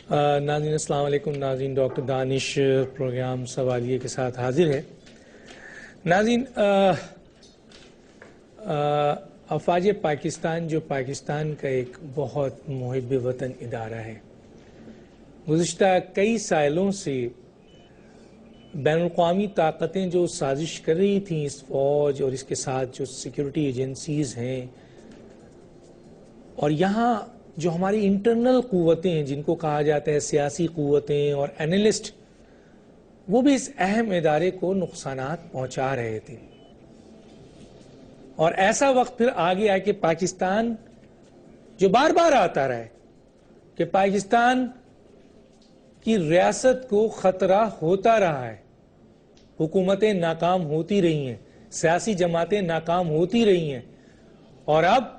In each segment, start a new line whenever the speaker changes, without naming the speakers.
ناظرین السلام علیکم. ناظرین ڈاکٹر دانش پروگرام سوالیے کے ساتھ حاضر ہے. ناظرین افواج پاکستان جو پاکستان کا ایک بہت محب وطن ادارہ ہے، گزشتہ کئی سالوں سے بین الاقوامی طاقتیں جو سازش کر رہی تھیں اس فوج اور اس کے ساتھ جو سیکیورٹی ایجنسیز ہیں، اور یہاں جو ہماری انٹرنل قوتیں ہیں جن کو کہا جاتا ہے سیاسی قوتیں اور اینالسٹ، وہ بھی اس اہم ادارے کو نقصانات پہنچا رہے تھے. اور ایسا وقت پھر آ گیا کہ پاکستان جو بار بار آتا رہا ہے کہ پاکستان کی ریاست کو خطرہ ہوتا رہا ہے، حکومتیں ناکام ہوتی رہی ہیں، سیاسی جماعتیں ناکام ہوتی رہی ہیں، اور اب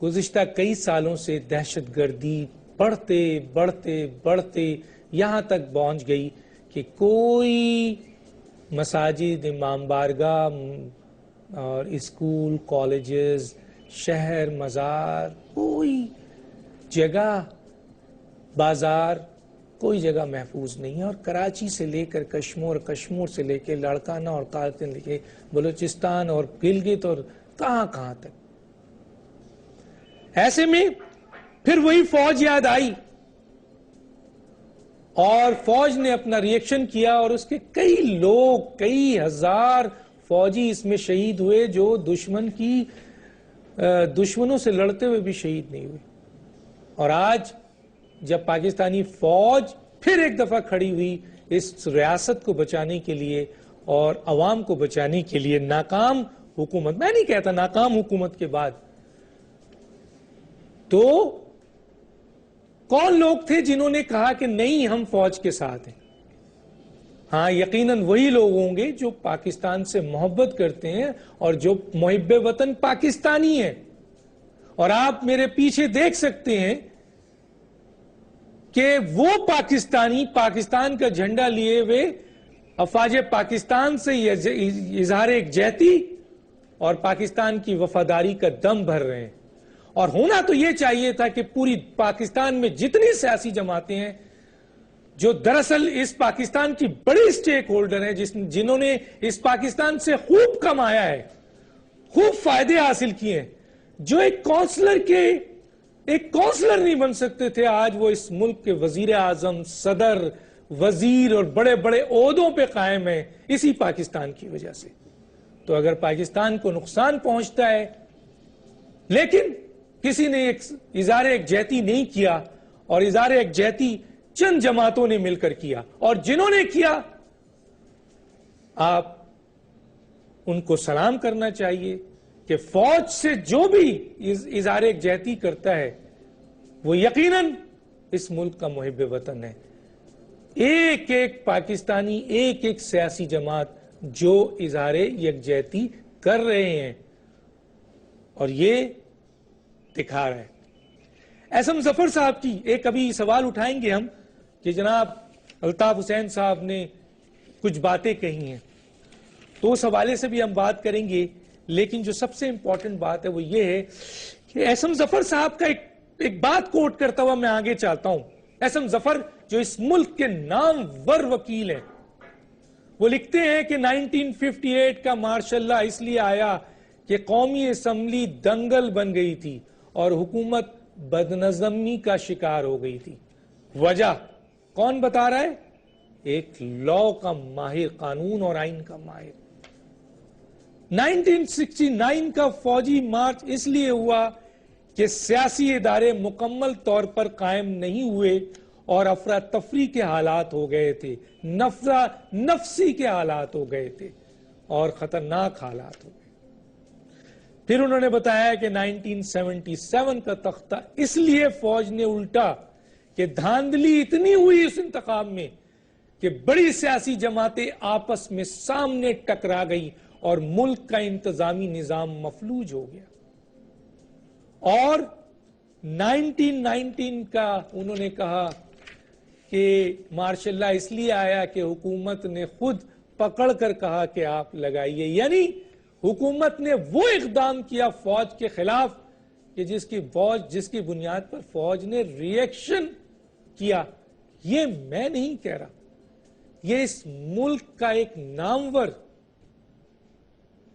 گزشتہ کئی سالوں سے دہشت گردی بڑھتے بڑھتے بڑھتے یہاں تک پہنچ گئی کہ کوئی مساجد، امام بارگاہ اور اسکول، کالجز، شہر، مزار، کوئی جگہ، بازار، کوئی جگہ محفوظ نہیں ہے. اور کراچی سے لے کر کشمور سے لے کے لاڑکانہ اور کالکن لے کے بلوچستان اور گلگت اور کہاں تک. ایسے میں پھر وہی فوج یاد آئی اور فوج نے اپنا ریئیکشن کیا، اور اس کے کئی لوگ، کئی ہزار فوجی اس میں شہید ہوئے جو دشمنوں سے لڑتے ہوئے بھی شہید نہیں ہوئے. اور آج جب پاکستانی فوج پھر ایک دفعہ کھڑی ہوئی اس ریاست کو بچانے کے لیے اور عوام کو بچانے کے لیے، ناکام حکومت، میں نہیں کہتا ناکام حکومت کے بعد، تو کون لوگ تھے جنہوں نے کہا کہ نہیں ہم فوج کے ساتھ ہیں؟ ہاں، یقیناً وہی لوگ ہوں گے جو پاکستان سے محبت کرتے ہیں اور جو محب وطن پاکستانی ہیں. اور آپ میرے پیچھے دیکھ سکتے ہیں کہ وہ پاکستانی پاکستان کا جھنڈا لیے ہوئے افواج پاکستان سے اظہار یکجہتی اور پاکستان کی وفاداری کا دم بھر رہے ہیں. اور ہونا تو یہ چاہیے تھا کہ پوری پاکستان میں جتنی سیاسی جماعتیں ہیں جو دراصل اس پاکستان کی بڑی سٹیک ہولڈر ہیں، جنہوں نے اس پاکستان سے خوب کمایا ہے، خوب فائدے حاصل کیے ہیں، جو ایک کونسلر نہیں بن سکتے تھے، آج وہ اس ملک کے وزیر اعظم، صدر، وزیر اور بڑے بڑے عہدوں پہ قائم ہیں اسی پاکستان کی وجہ سے. تو اگر پاکستان کو نقصان پہنچتا ہے لیکن کسی نے اظہار یکجہتی نہیں کیا، اور اظہار یکجہتی چند جماعتوں نے مل کر کیا، اور جنہوں نے کیا آپ ان کو سلام کرنا چاہیے کہ فوج سے جو بھی اظہار یکجہتی کرتا ہے وہ یقیناً اس ملک کا محب وطن ہے. ایک ایک پاکستانی، ایک ایک سیاسی جماعت جو اظہار یکجہتی کر رہے ہیں، اور یہ دکھا رہا ہے. احسن ظفر صاحب کی ایک ابھی سوال اٹھائیں گے ہم کہ جناب الطاف حسین صاحب نے کچھ باتیں کہی ہیں، تو اس حوالے سے بھی ہم بات کریں گے. لیکن جو سب سے امپورٹنٹ بات ہے وہ یہ ہے کہ احسن ظفر صاحب کا ایک بات کوٹ کرتا ہوا میں آگے چاہتا ہوں. احسن ظفر جو اس ملک کے نامور وکیل ہیں، وہ لکھتے ہیں کہ 1958 کا مارشل لا اس لیے آیا کہ قومی اسمبلی دنگل بن گئی تھی اور حکومت بدنظمی کا شکار ہو گئی تھی. وجہ کون بتا رہا ہے؟ ایک لا کا ماہر، قانون اور آئین کا ماہر. 1969 کا فوجی مارچ اس لیے ہوا کہ سیاسی ادارے مکمل طور پر قائم نہیں ہوئے اور افراتفری کے حالات ہو گئے تھے، نفسی کے حالات ہو گئے تھے اور خطرناک حالات ہو گئے. پھر انہوں نے بتایا کہ 1977 کا تختہ اس لیے فوج نے الٹا کہ دھاندلی اتنی ہوئی اس انتخاب میں کہ بڑی سیاسی جماعتیں آپس میں سامنے ٹکرا گئی اور ملک کا انتظامی نظام مفلوج ہو گیا. اور 1919 کا انہوں نے کہا کہ مارشل لا اس لیے آیا کہ حکومت نے خود پکڑ کر کہا کہ آپ لگائیے، یعنی حکومت نے وہ اقدام کیا فوج کے خلاف کہ جس کی بنیاد پر فوج نے ریئیکشن کیا، یہ میں نہیں کہہ رہا، یہ اس ملک کا ایک نامور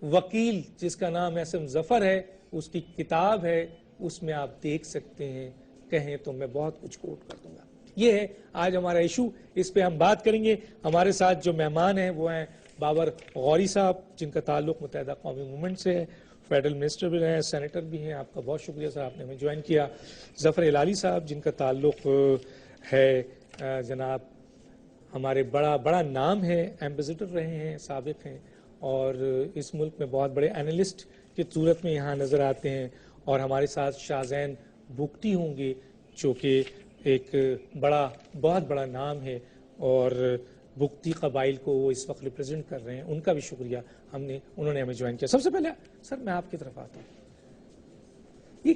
وکیل جس کا نام احسن ظفر ہے، اس کی کتاب ہے، اس میں آپ دیکھ سکتے ہیں، کہیں تو میں بہت کچھ کوٹ کر دوں گا۔ یہ ہے آج ہمارا ایشو، اس پہ ہم بات کریں گے۔ ہمارے ساتھ جو مہمان ہیں وہ ہیں بابر غوری صاحب، جن کا تعلق متحدہ قومی موومنٹ سے ہے، فیڈرل منسٹر بھی ہیں، سینیٹر بھی ہیں، آپ کا بہت شکریہ سر، آپ نے ہمیں جوائن کیا۔ ظفر ہلالی صاحب، جن کا تعلق ہے جناب ہمارے بڑا نام ہے، ایمبیسڈر رہے ہیں، سابق ہیں، اور اس ملک میں بہت بڑے اینالسٹ کی صورت میں یہاں نظر آتے ہیں، اور ہمارے ساتھ شاہزین بھگتی ہوں گے جو کہ ایک بہت بڑا نام ہے، اور بھگتی قبائل کو وہ اس وقت ریپرزینٹ کر رہے ہیں، ان کا بھی شکریہ، انہوں نے ہمیں جوائن کیا۔ سب سے پہلے سر میں آپ کی طرف آتا ہوں،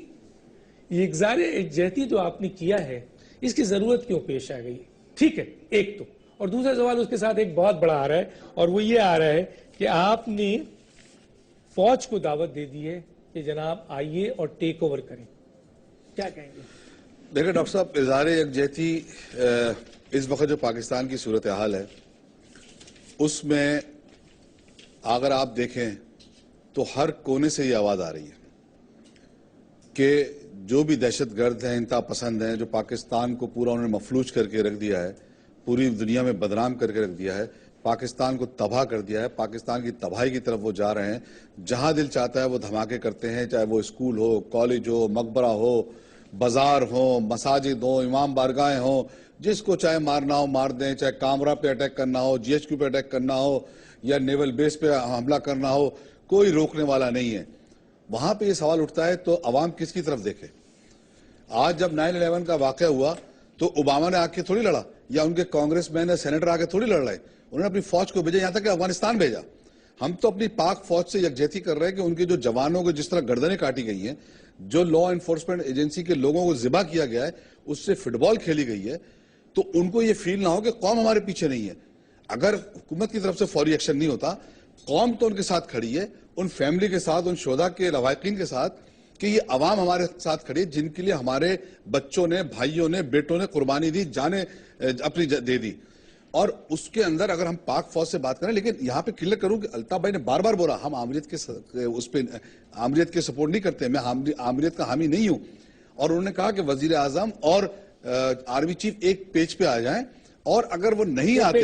یہ اظہار یکجہتی جو آپ نے کیا ہے، اس کی ضرورت کیوں پیش آ گئی؟ ٹھیک ہے، ایک تو، اور دوسرا سوال اس کے ساتھ ایک بہت بڑا آ رہا ہے، اور وہ یہ آ رہا ہے کہ آپ نے فوج کو دعوت دے دی ہے کہ جناب آئیے اور ٹیک اوور کریں، کیا کہیں گے؟
دیکھیں ڈاکٹر صاحب، اظہار یکجہتی اس وقت جو پاکستان کی صورتحال ہے اس میں اگر آپ دیکھیں تو ہر کونے سے یہ آواز آ رہی ہے کہ جو بھی دہشت گرد ہیں، انتہا پسند ہیں، جو پاکستان کو پورا انہوں نے مفلوج کر کے رکھ دیا ہے، پوری دنیا میں بدنام کر کے رکھ دیا ہے، پاکستان کو تباہ کر دیا ہے، پاکستان کی تباہی کی طرف وہ جا رہے ہیں، جہاں دل چاہتا ہے وہ دھماکے کرتے ہیں، چاہے وہ اسکول ہو، کالج ہو، مقبرہ ہو، بازار ہوں، مساجد ہوں، امام بارگاہیں ہوں، جس کو چاہے مارنا ہو مار دیں، چاہے کامرہ پہ اٹیک کرنا ہو، جی ایچ کیو پہ اٹیک کرنا ہو، یا نیول بیس پہ حملہ کرنا ہو، کوئی روکنے والا نہیں ہے۔ وہاں پہ یہ سوال اٹھتا ہے تو عوام کس کی طرف دیکھے؟ آج جب 9/11 کا واقعہ ہوا تو اوباما نے آ کے تھوڑی لڑا، یا ان کے کانگریس مین یا سینیٹر آ کے تھوڑی لڑ رہے، انہوں نے اپنی فوج کو بھیجا، یہاں تک کہ افغانستان بھیجا۔ ہم تو اپنی پاک فوج سے یکجہتی کر رہے ہیں کہ ان کے جو جوانوں کو جس طرح گردنیں کاٹی گئی ہیں، جو لا انفورسمنٹ ایجنسی کے لوگوں کو ذبح کیا گیا ہے، اس سے فٹ بال کھیلی گئی ہے، تو ان کو یہ فیل نہ ہو کہ قوم ہمارے پیچھے نہیں ہے۔ اگر حکومت کی طرف سے فوری ایکشن نہیں ہوتا، قوم تو ان کے ساتھ کھڑی ہے، ان فیملی کے ساتھ، ان شہداء کے لواحقین کے ساتھ، کہ یہ عوام ہمارے ساتھ کھڑی ہے جن کے لیے ہمارے بچوں نے، بھائیوں نے، بیٹوں نے قربانی دی، جانیں اپنی دے دی۔ اور اس کے اندر اگر ہم پاک فوج سے بات کریں، لیکن یہاں پہ کلیئر کروں کہ الطاف بھائی نے بار بار بولا ہم آمریت کے سپورٹ نہیں کرتے، میں آمریت کا حامی نہیں ہوں، اور انہوں نے کہا کہ وزیر اعظم اور آرمی چیف ایک پیج پہ آ جائیں، اور اگر وہ نہیں آتے،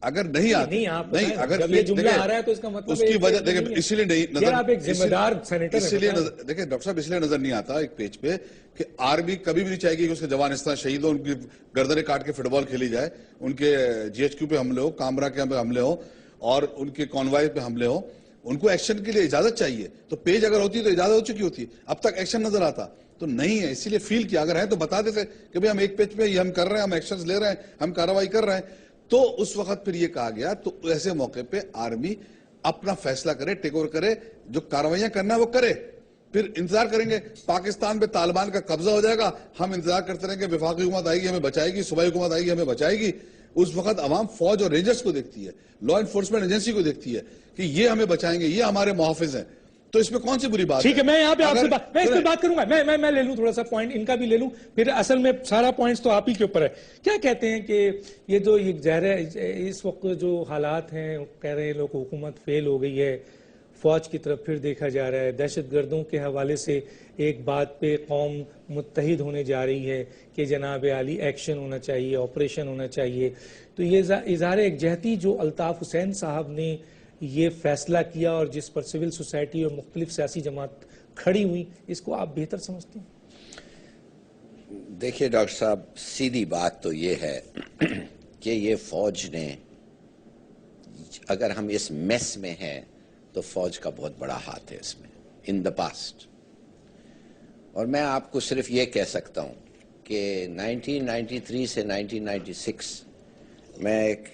اگر نہیں آتے، نہیں، اگر یہ جملہ آ رہا ہے تو اس کا مطلب اس کی وجہ دیکھیں، اس لیے نہیں نظر، آپ ایک ذمہ دار سینیٹر ہیں، اس لیے دیکھیں ڈاکٹر صاحب، اس لیے نظر نہیں آتا ایک پیج پہ کہ آرمی کبھی بھی نہیں چاہے گی کہ اس کے جوان اس طرح شہید ہو، ان کی گردنیں کاٹ کے فٹ بال کھیلی جائے، ان کے جی ایچ کیو پہ حملے ہو، کامرہ کے حملے ہو، اور ان کے کانوائے پہ حملے ہو، ان کو ایکشن کے لیے اجازت چاہیے۔ تو پیج اگر ہوتی تو اجازت ہو چکی ہوتی، اب تک ایکشن نظر آتا تو نہیں ہے، اسی لیے فیل کیا، اگر ہے تو بتا دیتے کہ بھئی ہم ایک پیج پہ یہ ہم کر رہے ہیں، ہم ایکشنز لے رہے ہیں، ہم کارروائی کر رہے ہیں۔ تو اس وقت پھر یہ کہا گیا، تو ایسے موقع پہ آرمی اپنا فیصلہ کرے، ٹیک اوور کرے، جو کارروائیاں کرنا ہے وہ کرے، پھر انتظار کریں گے پاکستان پہ طالبان کا قبضہ ہو جائے گا، ہم انتظار کرتے رہیں گے وفاقی حکومت آئے گی ہمیں بچائے گی، صوبائی حکومت آئے گی ہمیں بچائے گی۔ اس وقت عوام فوج اور رینجرز کو دیکھتی ہے، لا انفورسمنٹ ایجنسی کو دیکھتی ہے کہ یہ ہمیں بچائیں گے، یہ ہمارے محافظ ہیں، تو اس میں کون سی بری بات ہے؟
ٹھیک ہے، میں یہاں پہ آپ سے میں اس پہ بات کروں گا، میں لے لوں تھوڑا سا پوائنٹ ان کا بھی لے لوں، پھر اصل میں سارا پوائنٹس تو آپ ہی کے اوپر ہے۔ کیا کہتے ہیں کہ یہ جو اس وقت جو حالات ہیں، کہہ رہے ہیں لوگ حکومت فیل ہو گئی ہے، فوج کی طرف پھر دیکھا جا رہا ہے، دہشت گردوں کے حوالے سے ایک بات پہ قوم متحد ہونے جا رہی ہے کہ جناب عالی ایکشن ہونا چاہیے، آپریشن ہونا چاہیے، تو یہ اظہار یکجہتی جو الطاف حسین صاحب نے یہ فیصلہ کیا اور جس پر سول سوسائٹی اور مختلف سیاسی جماعت کھڑی ہوئی، اس کو آپ بہتر سمجھتے ہیں؟
دیکھیے ڈاکٹر صاحب، سیدھی بات تو یہ ہے کہ یہ فوج نے، اگر ہم اس میس میں ہیں تو فوج کا بہت بڑا ہاتھ ہے اس میں، ان دا پاسٹ۔ اور میں آپ کو صرف یہ کہہ سکتا ہوں کہ 1993 سے 1996 میں ایک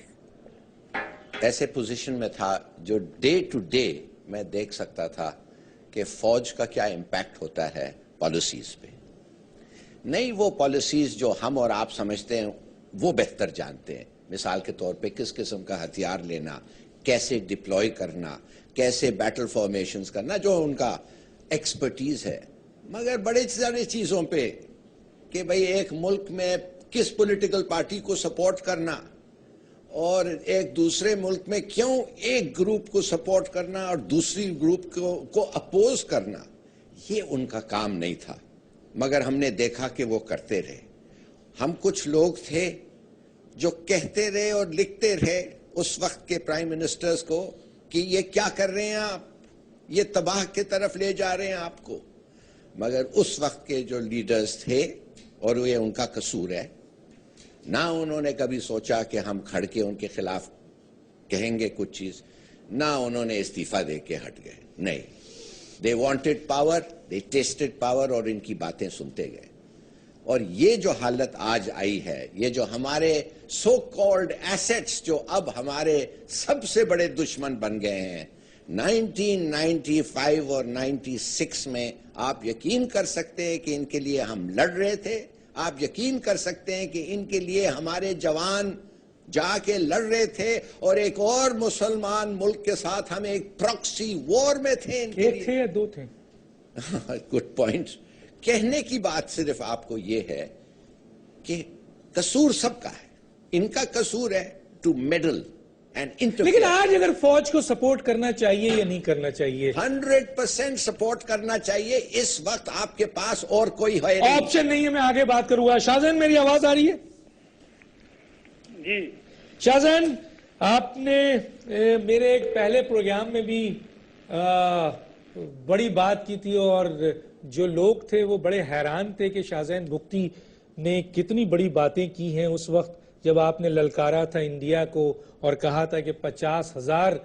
ایسے پوزیشن میں تھا جو ڈے ٹو ڈے میں دیکھ سکتا تھا کہ فوج کا کیا امپیکٹ ہوتا ہے پالیسیز پہ۔ نہیں وہ پالیسیز جو ہم اور آپ سمجھتے ہیں وہ بہتر جانتے ہیں، مثال کے طور پہ کس قسم کا ہتھیار لینا، کیسے ڈپلوائے کرنا، کیسے بیٹل فارمیشنز کرنا، جو ان کا ایکسپرٹیز ہے، مگر بڑے سارے چیزوں پہ کہ بھئی ایک ملک میں کس پولیٹیکل پارٹی کو سپورٹ کرنا اور ایک دوسرے ملک میں کیوں ایک گروپ کو سپورٹ کرنا اور دوسری گروپ کو اپوز کرنا، یہ ان کا کام نہیں تھا، مگر ہم نے دیکھا کہ وہ کرتے رہے۔ ہم کچھ لوگ تھے جو کہتے رہے اور لکھتے رہے اس وقت کے پرائم منسٹرز کو کہ یہ کیا کر رہے ہیں آپ، یہ تباہ کی طرف لے جا رہے ہیں آپ کو، مگر اس وقت کے جو لیڈرز تھے، اور یہ ان کا قصور ہے، نہ انہوں نے کبھی سوچا کہ ہم کھڑ کے ان کے خلاف کہیں گے کچھ چیز، نہ انہوں نے استعفیٰ دے کے ہٹ گئے، نہیں، they wanted power, they tasted power اور ان کی باتیں سنتے گئے۔ اور یہ جو حالت آج آئی ہے، یہ جو ہمارے سو کالڈ ایسٹس جو اب ہمارے سب سے بڑے دشمن بن گئے ہیں، 1995 اور 96 میں آپ یقین کر سکتے ہیں کہ ان کے لیے ہم لڑ رہے تھے، آپ یقین کر سکتے ہیں کہ ان کے لیے ہمارے جوان جا کے لڑ رہے تھے، اور ایک اور مسلمان ملک کے ساتھ ہم ایک پراکسی وار میں تھے۔ ان کے
ایک تھے یا دو تھے؟
Good point. کہنے کی بات صرف آپ کو یہ ہے کہ قصور سب کا ہے، ان کا قصور ہے ٹو میڈل اینڈ انٹرفیئر۔
لیکن آج اگر فوج کو سپورٹ کرنا چاہیے یا نہیں کرنا چاہیے؟
100% سپورٹ کرنا چاہیے، اس وقت آپ کے پاس اور کوئی ہے نہیں،
آپشن نہیں ہے۔ میں آگے بات کروں گا۔ شاہزین میری آواز آ رہی ہے؟
جی
شاہزین، آپ نے میرے ایک پہلے پروگرام میں بھی بڑی بات کی تھی، اور جو لوگ تھے وہ بڑے حیران تھے کہ شاہزین بگٹی نے کتنی بڑی باتیں کی ہیں اس وقت جب آپ نے للکارا تھا انڈیا کو اور کہا تھا کہ 50,000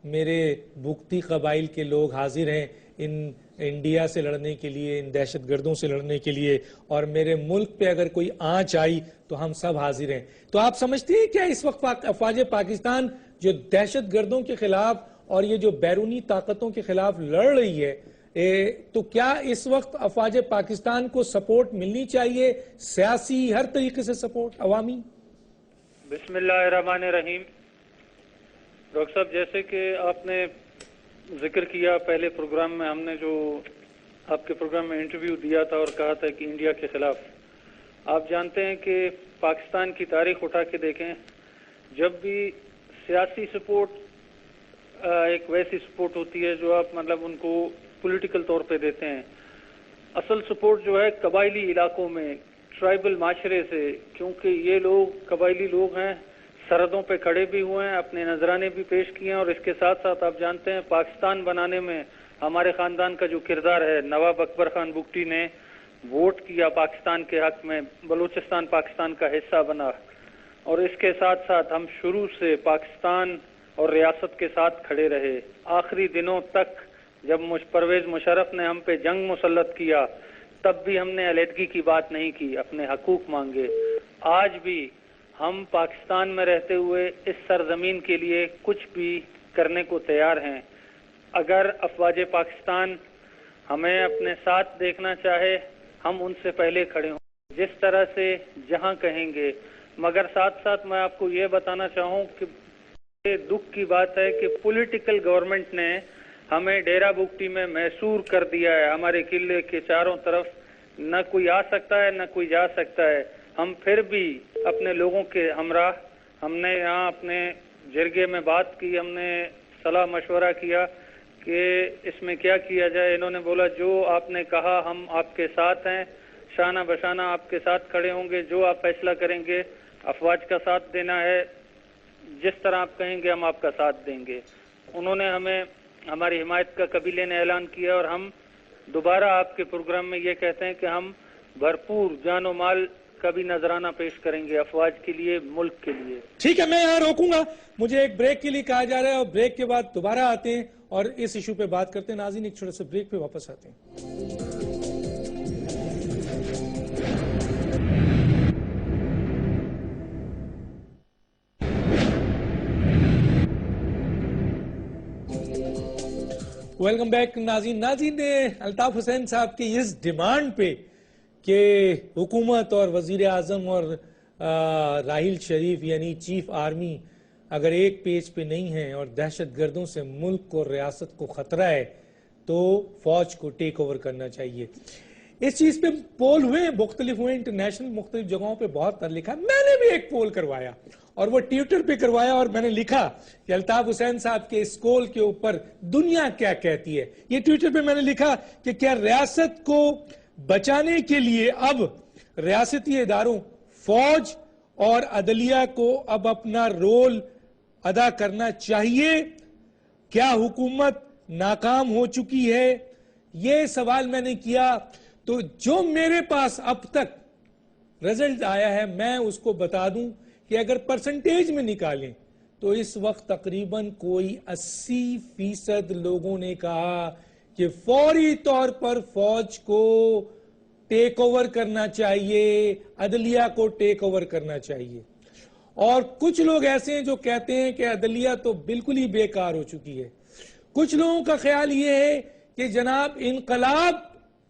میرے بگٹی قبائل کے لوگ حاضر ہیں انڈیا سے لڑنے کے لیے، ان دہشت گردوں سے لڑنے کے لیے، اور میرے ملک پہ اگر کوئی آنچ آئی تو ہم سب حاضر ہیں۔ تو آپ سمجھتے ہیں کیا اس وقت افواج پاکستان جو دہشت گردوں کے خلاف اور یہ جو بیرونی طاقتوں کے خلاف لڑ رہی ہے، تو کیا اس وقت افواج پاکستان کو سپورٹ ملنی چاہیے، سیاسی ہر طریقے سے سپورٹ، عوامی؟
بسم اللہ الرحمن الرحیم۔ ڈاکٹر صاحب، جیسے کہ آپ نے ذکر کیا پہلے پروگرام میں، ہم نے جو آپ کے پروگرام میں انٹرویو دیا تھا اور کہا تھا کہ انڈیا کے خلاف، آپ جانتے ہیں کہ پاکستان کی تاریخ اٹھا کے دیکھیں، جب بھی سیاسی سپورٹ ایک ویسی سپورٹ ہوتی ہے جو آپ مطلب ان کو پولیٹیکل طور پہ دیتے ہیں، اصل سپورٹ جو ہے قبائلی علاقوں میں ٹرائبل معاشرے سے، کیونکہ یہ لوگ قبائلی لوگ ہیں، سرحدوں پہ کھڑے بھی ہوئے ہیں، اپنے نذرانے بھی پیش کیے ہیں، اور اس کے ساتھ ساتھ آپ جانتے ہیں پاکستان بنانے میں ہمارے خاندان کا جو کردار ہے، نواب اکبر خان بگٹی نے ووٹ کیا پاکستان کے حق میں، بلوچستان پاکستان کا حصہ بنا، اور اس کے ساتھ ساتھ ہم شروع سے پاکستان اور ریاست کے ساتھ کھڑے رہے، آخری دنوں تک۔ جب پرویز مشرف نے ہم پہ جنگ مسلط کیا تب بھی ہم نے علیحدگی کی بات نہیں کی، اپنے حقوق مانگے۔ آج بھی ہم پاکستان میں رہتے ہوئے اس سرزمین کے لیے کچھ بھی کرنے کو تیار ہیں۔ اگر افواج پاکستان ہمیں اپنے ساتھ دیکھنا چاہے، ہم ان سے پہلے کھڑے ہوں جس طرح سے جہاں کہیں گے، مگر ساتھ ساتھ میں آپ کو یہ بتانا چاہوں کہ دکھ کی بات ہے کہ پولیٹیکل گورنمنٹ نے ہمیں ڈیرہ بگٹی میں محصور کر دیا ہے، ہمارے قلعے کے چاروں طرف نہ کوئی آ سکتا ہے نہ کوئی جا سکتا ہے۔ ہم پھر بھی اپنے لوگوں کے ہمراہ، ہم نے یہاں اپنے جرگے میں بات کی، ہم نے صلاح مشورہ کیا کہ اس میں کیا کیا جائے۔ انہوں نے بولا جو آپ نے کہا ہم آپ کے ساتھ ہیں، شانہ بشانہ آپ کے ساتھ کھڑے ہوں گے، جو آپ فیصلہ کریں گے، افواج کا ساتھ دینا ہے، جس طرح آپ کہیں گے ہم آپ کا ساتھ دیں گے۔ انہوں نے ہمیں ہماری حمایت کا قبیلے نے اعلان کیا، اور ہم دوبارہ آپ کے پروگرام میں یہ کہتے ہیں کہ ہم بھرپور جان و مال کا بھی نذرانہ پیش کریں گے افواج کے لیے، ملک کے لیے۔
ٹھیک ہے، میں یہاں روکوں گا، مجھے ایک بریک کے لیے کہا جا رہا ہے، اور بریک کے بعد دوبارہ آتے ہیں اور اس ایشو پہ بات کرتے ہیں۔ ناظرین، ایک چھوٹے سے بریک پہ واپس آتے ہیں۔ ویلکم بیک ناظرین۔ الطاف حسین صاحب کی اس ڈیمانڈ پہ کہ حکومت اور وزیر اعظم اور راحیل شریف یعنی چیف آرمی اگر ایک پیج پہ نہیں ہیں اور دہشت گردوں سے ملک اور ریاست کو خطرہ ہے تو فوج کو ٹیک اوور کرنا چاہیے، اس چیز پہ پول ہوئے مختلف ہوئے انٹرنیشنل مختلف جگہوں پہ بہت لکھا. میں نے بھی ایک پول کروایا اور وہ ٹویٹر پہ کروایا اور میں نے لکھا کہ الطاف حسین صاحب کے اس کول کے اوپر دنیا کیا کہتی ہے. یہ ٹویٹر پہ میں نے لکھا کہ کیا ریاست کو بچانے کے لیے اب ریاستی اداروں فوج اور عدلیہ کو اب اپنا رول ادا کرنا چاہیے؟ کیا حکومت ناکام ہو چکی ہے؟ یہ سوال میں نے کیا. تو جو میرے پاس اب تک رزلٹ آیا ہے میں اس کو بتا دوں کہ اگر پرسنٹیج میں نکالیں تو اس وقت تقریباً کوئی 80% لوگوں نے کہا کہ فوری طور پر فوج کو ٹیک اوور کرنا چاہیے, عدلیہ کو ٹیک اوور کرنا چاہیے. اور کچھ لوگ ایسے ہیں جو کہتے ہیں کہ عدلیہ تو بالکل ہی بیکار ہو چکی ہے. کچھ لوگوں کا خیال یہ ہے کہ جناب انقلاب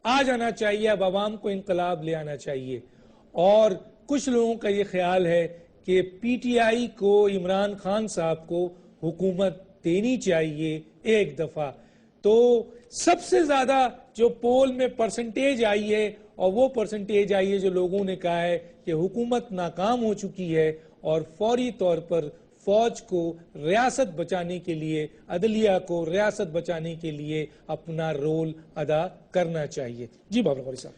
آ جانا چاہیے, اب عوام کو انقلاب لے آنا چاہیے. اور کچھ لوگوں کا یہ خیال ہے کہ پی ٹی آئی کو عمران خان صاحب کو حکومت دینی چاہیے ایک دفعہ. تو سب سے زیادہ جو پول میں پرسنٹیج آئی ہے اور وہ پرسنٹیج آئی ہے جو لوگوں نے کہا ہے کہ حکومت ناکام ہو چکی ہے اور فوری طور پر فوج کو ریاست بچانے کے لیے, عدلیہ کو ریاست بچانے کے لیے اپنا رول ادا کرنا چاہیے. جی بابر غوری صاحب,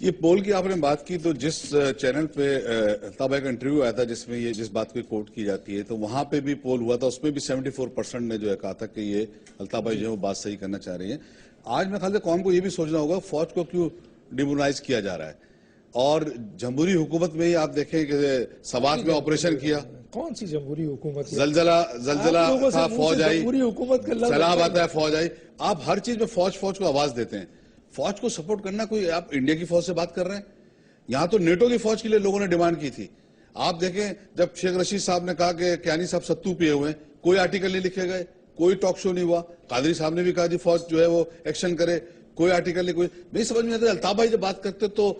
یہ پول کی آپ نے بات کی تو جس چینل پہ الطاف بھائی کا انٹرویو آیا تھا جس میں یہ جس بات کو کوٹ کی جاتی ہے تو وہاں پہ بھی پول ہوا تھا, اس میں بھی 74% نے جو ہے کہا تھا کہ یہ الطاف بھائی جو ہے وہ بات صحیح کرنا چاہ رہی ہیں. آج میں خیال سے قوم کو یہ بھی سوچنا ہوگا فوج کو کیوں ڈیمونائز کیا جا رہا ہے. اور جمہوری حکومت میں ہی آپ دیکھیں کہ سوات میں آپریشن کیا,
کون سی جمہوری حکومت؟
زلزلہ تھا, فوج آئی,
جمہوری حکومت کا
سیلاب آتا ہے فوج آئی. آپ ہر چیز میں فوج کو آواز دیتے ہیں. فوج کو سپورٹ کرنا کوئی, آپ انڈیا کی فوج سے بات کر رہے ہیں؟ یہاں تو نیٹو کی فوج کے لیے لوگوں نے ڈیمانڈ کی تھی. آپ دیکھیں جب شیخ رشید صاحب نے کہا کہ کیانی صاحب ستو پیے ہوئے ہیں, کوئی آرٹیکل نہیں لکھے گئے, کوئی ٹاک شو نہیں ہوا. قادری صاحب نے بھی کہا جی فوج جو ہے وہ ایکشن کرے, کوئی آرٹیکل نہیں, کوئی نہیں سمجھ میں آتا. الطاف بھائی جب بات کرتے تو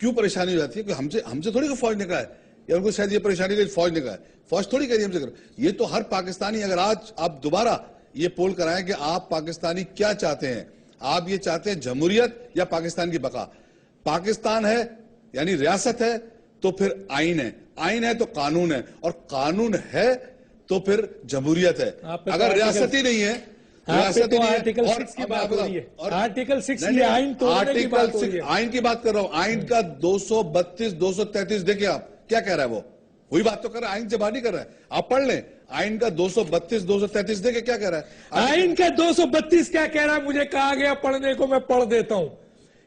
کیوں پریشانی ہو جاتی ہے کہ ہم سے تھوڑی کہ فوج نے کہا ہے, یا ان کو شاید یہ پریشانی کہ فوج نے کہا ہے, فوج تھوڑی کہہ رہی ہے ہم سے کر. یہ تو ہر پاکستانی, اگر آج آپ دوبارہ یہ پول کرائیں کہ آپ پاکستانی کیا چاہتے ہیں, آپ یہ چاہتے ہیں جمہوریت یا پاکستان کی بقا؟ پاکستان ہے یعنی ریاست ہے تو پھر آئین ہے, آئین ہے تو قانون ہے, اور قانون ہے تو پھر جمہوریت ہے. اگر ریاست ہی نہیں ہے,
آرٹیکل 6 کی بات ہو رہی ہے, آرٹیکل 6 یہ آئین توڑنے کی بات ہو رہی ہے.
آئین کی بات کر رہا ہوں, آئین کا 232 233 دیکھیں آپ کیا کہہ رہا ہے, وہ وہی بات تو کر رہا ہے, آئین سے باہر نہیں کر رہا ہے. آپ پڑھ لیں آئین کا 232 233 دیکھیں کیا کہہ رہا ہے.
آئین کا 232 کیا کہہ رہا ہے مجھے کہا گیا پڑھنے کو, میں پڑھ دیتا ہوں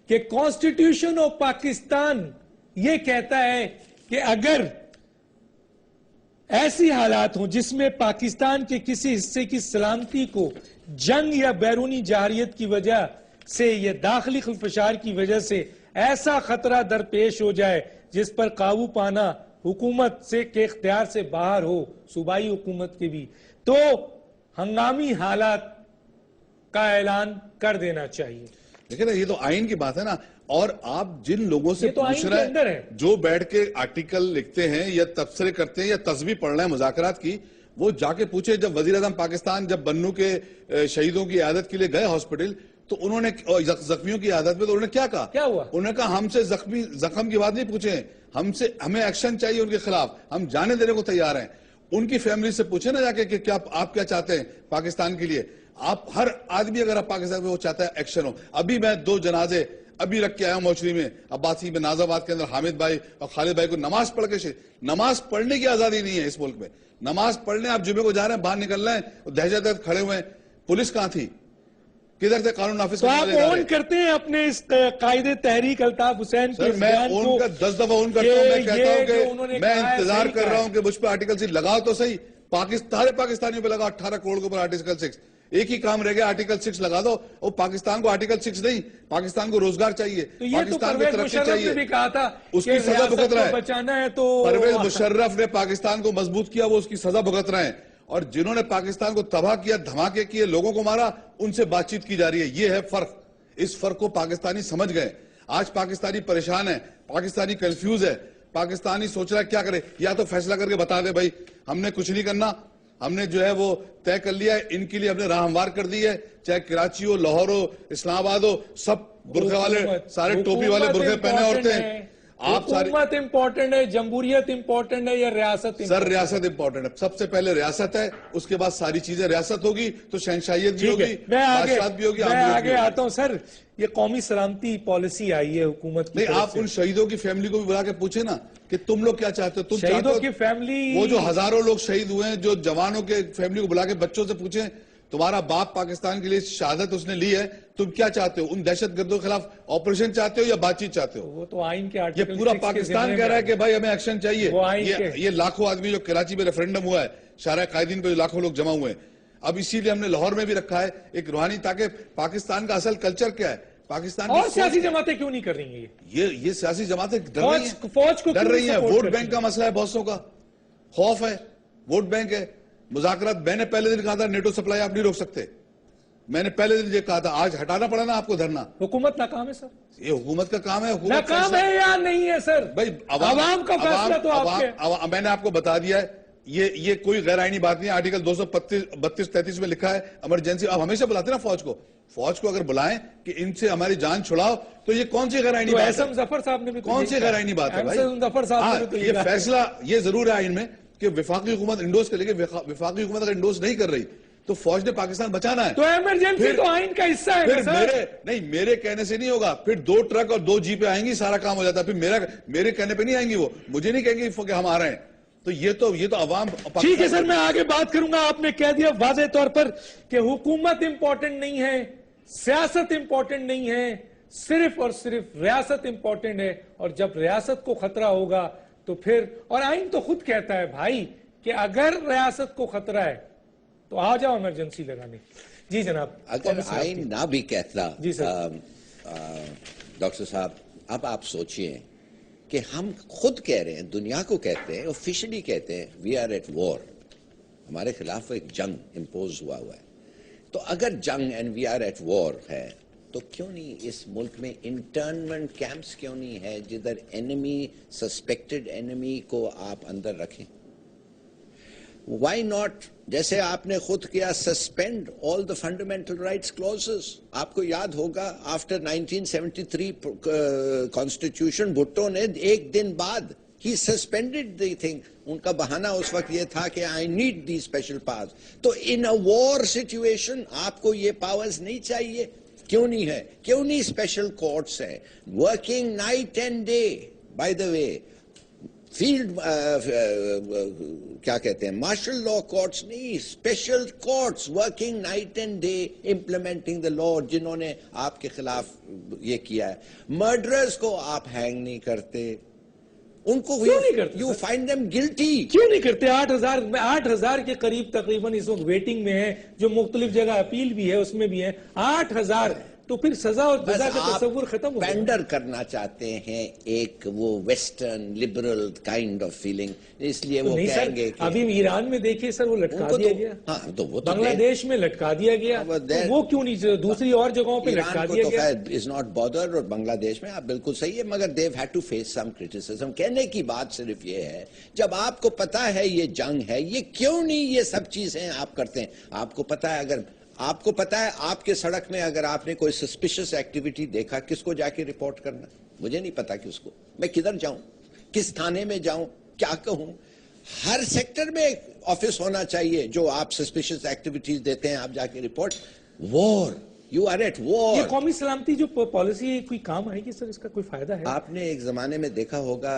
کہ کانسٹیٹیوشن آف پاکستان یہ کہتا ہے کہ اگر ایسی حالات ہوں جس میں پاکستان کے کسی حصے کی سلامتی کو جنگ یا بیرونی جارحیت کی وجہ سے یا داخلی خلفشار کی وجہ سے ایسا خطرہ درپیش ہو جائے جس پر قابو پانا حکومت سے کے اختیار سے باہر ہو, صوبائی حکومت کے بھی, تو ہنگامی حالات کا اعلان کر دینا چاہیے.
لیکن یہ تو آئین کی بات ہے نا. اور آپ جن لوگوں سے پوچھ رہے ہیں جو بیٹھ کے آرٹیکل لکھتے ہیں یا تبصرے کرتے ہیں یا تصویر پڑھ رہے ہیں مذاکرات کی, وہ جا کے پوچھے جب وزیر اعظم پاکستان جب بنو کے شہیدوں کی عیادت کے لیے گئے ہاسپٹل تو انہوں نے زخمیوں کی عیادت میں تو انہوں نے کیا کہا؟
کیا ہوا؟
انہوں نے کہا ہم سے زخم کی بات نہیں پوچھیں, ہمیں ایکشن چاہیے ان کے خلاف, ہم جانے دینے کو تیار ہیں. ان کی فیملی سے پوچھیں نا جا کے کہ کیا آپ کیا چاہتے ہیں پاکستان کے لیے. آپ ہر آدمی اگر آپ پاکستان میں وہ چاہتا ہے ایکشن ہو. ابھی میں 2 جنازے ابھی رکھ کے آیا ہوں موچری میں, عباسی میں, ناز آباد کے اندر حامد بھائی اور خالد بھائی کو نماز پڑھ کے نماز پڑھنے کی آزادی نہیں ہے اس ملک میں. نماز پڑھنے آپ جمعے کو جا رہے ہیں, باہر نکل رہے ہیں, دہشت گرد کھڑے ہوئے ہیں, پولیس کہاں تھی, کدھر تھے قانون نافذ؟
تو آپ اون کرتے ہیں اپنے اس قائد تحریک الطاف حسین کے
میں اون کا 10 دفعہ اون کرتا ہوں. میں کہتا ہوں کہ میں انتظار کر رہا ہوں کہ مجھ پہ آرٹیکل 6 لگاؤ تو صحیح. سارے پاکستانیوں پہ لگا 18 کروڑ کے اوپر آرٹیکل 6. ایک ہی کام رہ گیا, آرٹیکل 6 لگا دو. اور پاکستان کو آرٹیکل 6 نہیں, پاکستان کو روزگار چاہیے, پاکستان کو ترقی چاہیے. اس کی سزا بھگت رہا ہے. پرویز مشرف نے پاکستان کو مضبوط کیا, وہ اس کی سزا بھگت رہے ہیں. اور جنہوں نے پاکستان کو تباہ کیا, دھماکے کیے, لوگوں کو مارا, ان سے بات چیت کی جا رہی ہے. یہ ہے فرق. اس فرق کو پاکستانی سمجھ گئے. آج پاکستانی پریشان ہے, پاکستانی کنفیوز ہے, پاکستانی سوچ رہا ہے کیا کرے. یا تو فیصلہ کر کے بتا دے بھائی ہم نے کچھ نہیں کرنا, ہم نے جو ہے وہ طے کر لیا ہے, ان کے لیے ہم نے راہ ہموار کر دی ہے, چاہے کراچی ہو, لاہور ہو, اسلام آباد ہو, سب برقع والے سارے ٹوپی والے برقع پہنے عورتیں ہیں. آپ ساری
حکومت امپورٹنٹ ہے, جمہوریت امپورٹنٹ ہے یا ریاست؟
سر ریاست امپورٹنٹ ہے. سب سے پہلے ریاست ہے, اس کے بعد ساری چیزیں. ریاست ہوگی تو شہنشاہیت بھی ہوگی, بادشاہت بھی ہوگی.
میں آگے آتا ہوں سر. یہ قومی سلامتی پالیسی آئی ہے حکومت کی.
نہیں, آپ ان شہیدوں کی فیملی کو بھی بلا کے پوچھیں نا کہ تم لوگ کیا چاہتے ہو. تم
شہیدوں کی فیملی,
وہ جو ہزاروں لوگ شہید ہوئے ہیں, جو جوانوں کے فیملی کو بلا کے بچوں سے پوچھیں تمہارا باپ پاکستان کے لیے شہادت اس نے لی ہے, تم کیا چاہتے ہو؟ ان دہشت گردوں کے خلاف آپریشن چاہتے ہو یا بات چیت چاہتے ہو؟
وہ تو آئین کے
یہ پورا پاکستان کہہ رہا ہے کہ بھائی ہمیں ایکشن چاہیے. یہ لاکھوں آدمی جو کراچی میں ریفرنڈم ہوا ہے, شارع قائدین پہ جو لاکھوں لوگ جمع ہوئے ہیں, اب اسی لیے ہم نے لاہور میں بھی رکھا ہے ایک روحانی, تاکہ پاکستان کا اصل کلچر کیا ہے, پاکستان
اور سیاسی جماعتیں کیوں نہیں کر رہی ہیں
یہ سیاسی جماعتیں
ڈر
رہی ہیں. ووٹ بینک کا مسئلہ ہے بہت سو کا, خوف ہے, ووٹ بینک ہے, مذاکرات. میں نے پہلے دن کہا تھا نیٹو سپلائی آپ نہیں روک سکتے, میں نے پہلے دن یہ کہا تھا, آج ہٹانا پڑا نا آپ کو دھرنا.
حکومت ناکام ہے سر,
یہ حکومت کا کام ہے.
ناکام ہے یا نہیں ہے سر؟
بھائی
عوام کا فیصلہ تو آپ کے.
میں نے آپ کو بتا دیا ہے, یہ کوئی غیر آئینی بات نہیں ہے. آرٹیکل 232-33 میں لکھا ہے ایمرجنسی. آپ ہمیشہ بلاتے ہیں نا فوج کو اگر بلائیں کہ ان سے ہماری جان چھڑاؤ, تو یہ کون سی غیر آئینی بات ہے؟
احسن ظفر صاحب نے بھی
کون سی غیر آئینی بات ہے بھائی؟
احسن ظفر صاحب نے تو
یہ فیصلہ یہ ضرور ہے آئین میں کہ وفاقی حکومت انڈوز کے لے کے, وفاقی حکومت اگر انڈوز نہیں کر رہی تو فوج نے پاکستان بچانا ہے.
تو ایمرجنسی تو آئین کا حصہ ہے
نہیں, میرے کہنے سے نہیں ہوگا. پھر 2 ٹرک اور 2 جیپیں آئیں گی, سارا کام ہو جاتا ہے. پھر میرے کہنے پہ نہیں آئیں گی, وہ مجھے نہیں کہیں گی کہ ہم آ رہے ہیں. تو یہ تو عوام.
ٹھیک ہے سر, میں آگے بات کروں گا. آپ نے کہہ دیا واضح طور پر کہ حکومت امپورٹنٹ نہیں ہے, سیاست امپورٹنٹ نہیں ہے, صرف اور صرف ریاست امپورٹنٹ ہے. اور جب ریاست کو خطرہ ہوگا تو پھر, اور آئین تو خود کہتا ہے بھائی کہ اگر ریاست کو خطرہ ہے تو آ جاؤ ایمرجنسی لگانے. جی جناب.
اگر آئین نہ بھی کہتا
جی سر.
ڈاکٹر صاحب, اب آپ سوچئے کہ ہم خود کہہ رہے ہیں, دنیا کو کہتے ہیں, آفیشلی کہتے ہیں وی آر ایٹ وار, ہمارے خلاف ایک جنگ امپوز ہوا ہے. تو اگر جنگ اینڈ وی آر ایٹ وار ہے, تو کیوں نہیں اس ملک میں انٹرنمنٹ کیمپس کیوں نہیں ہے جدھر انیمی, سسپیکٹڈ انیمی کو آپ اندر رکھیں؟ وائی ناٹ, جیسے آپ نے خود کیا, suspend all the fundamental rights clauses. آپ کو یاد ہوگا آفٹر 1973 کانسٹیٹیوشن, بھٹو نے ایک دن بعد ہی سسپینڈڈ دی تھنگ. ان کا بہانہ اس وقت یہ تھا کہ I need the special powers. تو ان اے وار سچویشن آپ کو یہ پاورز نہیں چاہیے؟ کیوں نہیں ہے؟ کیوں نہیں اسپیشل کورٹس ہیں working night and day? By the way field کیا کہتے ہیں, مارشل لا کورٹس نہیں, special courts working night and day implementing the law, جنہوں نے آپ کے خلاف یہ کیا ہے. مرڈررز کو آپ ہینگ نہیں کرتے, ان کو
کیوں نہیں کرتے؟
یو فائنڈ دیم گلٹی.
کیوں نہیں کرتے؟ 8,000 کے قریب تقریباً اس وقت ویٹنگ میں ہیں, جو مختلف جگہ اپیل بھی ہے اس میں بھی ہیں 8,000. تو پھر سزا اور جزا کا تصور ختم ہو گیا.
پینڈر کرنا چاہتے ہیں ایک وہ western liberal kind of feeling, اس لیے وہ کہیں گے کہ
ابھی ایران میں دیکھیے سر, وہ لٹکا دیا گیا. بنگلہ دیش میں لٹکا دیا گیا, وہ کیوں نہیں دوسری اور جگہوں پہ لٹکا دیا گیا؟
Is not bother. اور بنگلہ دیش میں آپ بالکل صحیح ہے, مگر they had to face some criticism. کہنے کی بات صرف یہ ہے, جب آپ کو پتا ہے یہ جنگ ہے, یہ کیوں نہیں یہ سب چیزیں آپ کرتے ہیں؟ آپ کو پتا ہے, اگر آپ کو پتا ہے آپ کے سڑک میں اگر آپ نے کوئی سسپیشس ایکٹیویٹی دیکھا, کس کو جا کے رپورٹ کرنا؟ مجھے نہیں پتا کس کو. میں کدھر جاؤں, کس تھانے میں جاؤں, کیا کہوں؟ ہر سیکٹر میں ایک آفس ہونا چاہیے جو آپ سسپیشس ایکٹیویٹیز دیتے ہیں, آپ جا کے report. War, you are at war.
یہ قومی سلامتی جو پالیسی ہے کوئی کام آئے گی سر؟ اس کا کوئی فائدہ ہے؟
آپ نے ایک زمانے میں دیکھا ہوگا,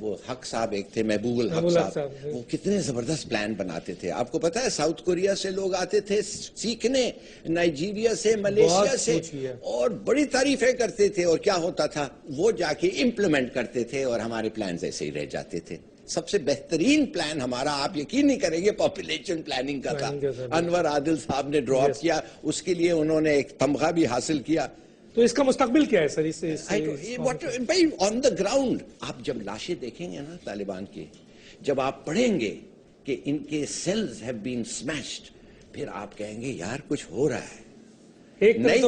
وہ حق صاحب ایک تھے, محبوب الحق صاحب, وہ کتنے زبردست پلان بناتے تھے. آپ کو پتا ہے ساؤتھ کوریا سے لوگ آتے تھے سیکھنے, نائجیریا سے, ملیشیا سے, اور بڑی تعریفیں کرتے تھے. اور کیا ہوتا تھا, وہ جا کے امپلیمنٹ کرتے تھے اور ہمارے پلانز ایسے ہی رہ جاتے تھے. سب سے بہترین پلان ہمارا, آپ یقین نہیں کریں گے, پاپولیشن پلاننگ کا تھا. انور عادل صاحب نے ڈرا اپ کیا, اس کے لیے انہوں نے ایک تمغہ بھی حاصل کیا.
تو اس کا مستقبل کیا ہے سر؟
بھائی آن دا گراؤنڈ آپ جب لاشیں دیکھیں گے نا طالبان کی, جب آپ پڑھیں گے کہ ان کے سیلز ہیو بین اسمیشڈ, پھر آپ کہیں گے یار کچھ ہو رہا ہے.
ایک طرف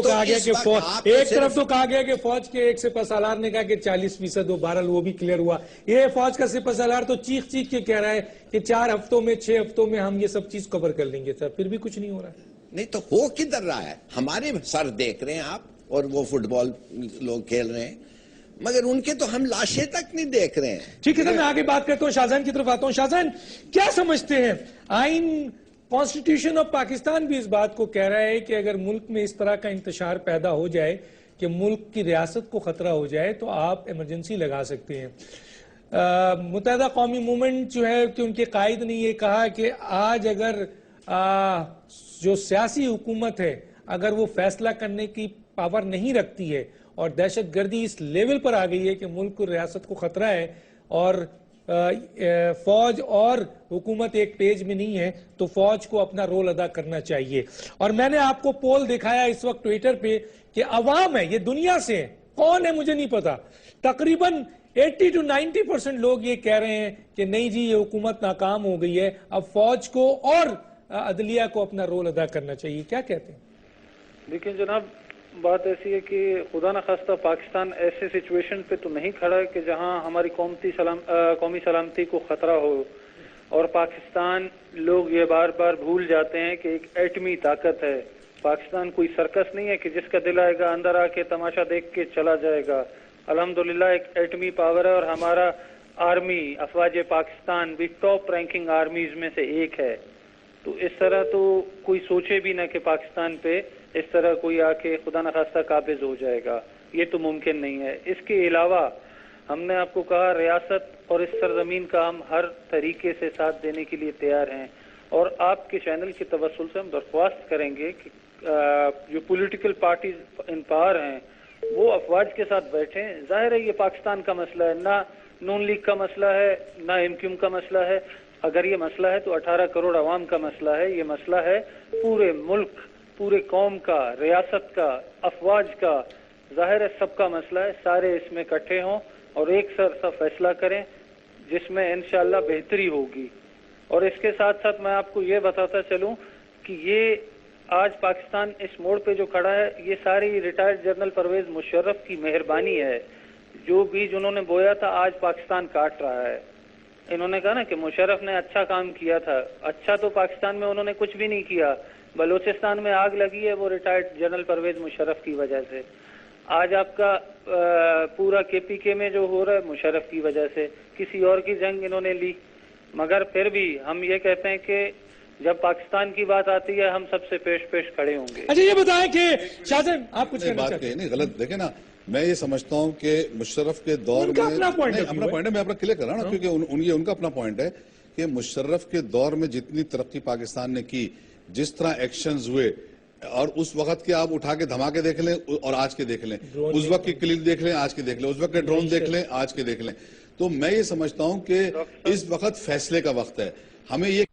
تو کہا گیا کہ فوج کے ایک سپہ سالار نے کہا کہ 40% ہو, بہرحال وہ بھی کلیئر ہوا. یہ فوج کا سپہ سالار تو چیخ کے کہہ رہا ہے کہ 4 ہفتوں میں 6 ہفتوں میں ہم یہ سب چیز کور کر لیں گے. سر پھر بھی کچھ نہیں ہو رہا ہے.
نہیں تو ہو کدھر رہا ہے؟ ہمارے سر دیکھ رہے ہیں آپ, اور وہ فٹ بال لوگ کھیل رہے ہیں، مگر ان کے تو ہم لاشیں تک نہیں دیکھ رہے ہیں.
ٹھیک ہے سر، میں آگے بات کرتا ہوں، شاہجہان کی طرف آتا ہوں. شاہجہان، کیا سمجھتے ہیں؟ آئین کانسٹیٹیوشن آف پاکستان بھی اس بات کو کہہ رہا ہے کہ اگر ملک میں اس طرح کا انتشار پیدا ہو جائے کہ ملک کی ریاست کو خطرہ ہو جائے تو آپ ایمرجنسی لگا سکتے ہیں. متحدہ قومی موومنٹ جو ہے کہ ان کے قائد نے یہ کہا کہ آج اگر جو سیاسی حکومت ہے اگر وہ فیصلہ کرنے کی پاور نہیں رکھتی ہے اور دہشت گردی اس لیول پر آ گئی ہے کہ ملک کو ریاست کو خطرہ ہے اور فوج اور حکومت ایک پیج میں نہیں ہے تو فوج کو اپنا رول ادا کرنا چاہیے. اور میں نے آپ کو پول دکھایا اس وقت ٹویٹر پہ کہ عوام ہے، یہ دنیا سے ہے، کون ہے مجھے نہیں پتا، تقریباً 80 to 90% لوگ یہ کہہ رہے ہیں کہ نہیں جی یہ حکومت ناکام ہو گئی ہے، اب فوج کو اور عدلیہ کو اپنا رول ادا کرنا چاہیے. کیا کہتے ہیں؟
لیکن جناب بات ایسی ہے کہ خدا نخواستہ پاکستان ایسے سچویشن پہ تو نہیں کھڑا ہے کہ جہاں ہماری قومی سلامتی کو خطرہ ہو، اور پاکستان لوگ یہ بار بار بھول جاتے ہیں کہ ایک ایٹمی طاقت ہے. پاکستان کوئی سرکس نہیں ہے کہ جس کا دل آئے گا اندر آ کے تماشا دیکھ کے چلا جائے گا. الحمدللہ ایک ایٹمی پاور ہے، اور ہمارا آرمی افواج پاکستان بھی ٹاپ رینکنگ آرمیز میں سے ایک ہے. تو اس طرح تو کوئی سوچے بھی نہ کہ پاکستان پہ اس طرح کوئی آ کے خدا نخواستہ قابض ہو جائے گا، یہ تو ممکن نہیں ہے. اس کے علاوہ ہم نے آپ کو کہا ریاست اور اس سرزمین کا ہم ہر طریقے سے ساتھ دینے کے لیے تیار ہیں، اور آپ کے چینل کے توسل سے ہم درخواست کریں گے کہ جو پولیٹیکل پارٹیز ان پاور ہیں وہ افواج کے ساتھ بیٹھیں. ظاہر ہے یہ پاکستان کا مسئلہ ہے، نہ نون لیگ کا مسئلہ ہے نہ MQM کا مسئلہ ہے. اگر یہ مسئلہ ہے تو 18 کروڑ عوام کا مسئلہ ہے. یہ مسئلہ ہے پورے ملک، پورے قوم کا، ریاست کا، افواج کا. ظاہر ہے سب کا مسئلہ ہے. سارے اس میں اکٹھے ہوں اور ایک سا فیصلہ کریں جس میں انشاءاللہ بہتری ہوگی. اور اس کے ساتھ ساتھ میں آپ کو یہ بتاتا چلوں کہ یہ آج پاکستان اس موڑ پہ جو کھڑا ہے یہ ساری ریٹائرڈ جنرل پرویز مشرف کی مہربانی ہے. جو بیج انہوں نے بویا تھا آج پاکستان کاٹ رہا ہے. انہوں نے کہا نا کہ مشرف نے اچھا کام کیا تھا. اچھا تو پاکستان میں انہوں نے کچھ بھی نہیں کیا. بلوچستان میں آگ لگی ہے وہ ریٹائرڈ جنرل پرویز مشرف کی وجہ سے. آج آپ کا پورا KPK میں جو ہو رہا ہے مشرف کی وجہ سے. کسی اور کی جنگ انہوں نے لی. مگر پھر بھی ہم یہ کہتے ہیں کہ جب پاکستان کی بات آتی ہے ہم سب سے پیش کھڑے ہوں گے.
اچھا یہ بتائیں کہ شاہجہان آپ کچھ کہنا چاہتے ہیں؟
نہیں غلط دیکھیں نا، میں یہ سمجھتا ہوں کہ مشرف کے دور میں
اپنا پوائنٹ
ہے، میں اپنا کلیئر کر رہا ہوں نا، کیونکہ یہ ان کا اپنا پوائنٹ ہے کہ مشرف کے دور میں جتنی ترقی پاکستان نے کی، جس طرح ایکشنز ہوئے، اور اس وقت کے آپ اٹھا کے دھماکے دیکھ لیں اور آج کے دیکھ لیں، اس وقت کی کلک دیکھ لیں آج کے دیکھ لیں، اس وقت کے ڈرون دیکھ لیں آج کے دیکھ لیں. تو میں یہ سمجھتا ہوں کہ اس وقت فیصلے کا وقت ہے. ہمیں یہ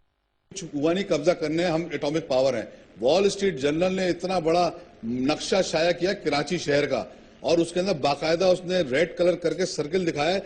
ہوا نہیں قبضہ کرنے، ہم ایٹامک پاور ہیں. وال اسٹریٹ جرنل نے اتنا بڑا نقشہ شائع کیا کراچی شہر کا، اور اس کے اندر باقاعدہ اس نے ریڈ کلر کر کے سرکل دکھایا ہے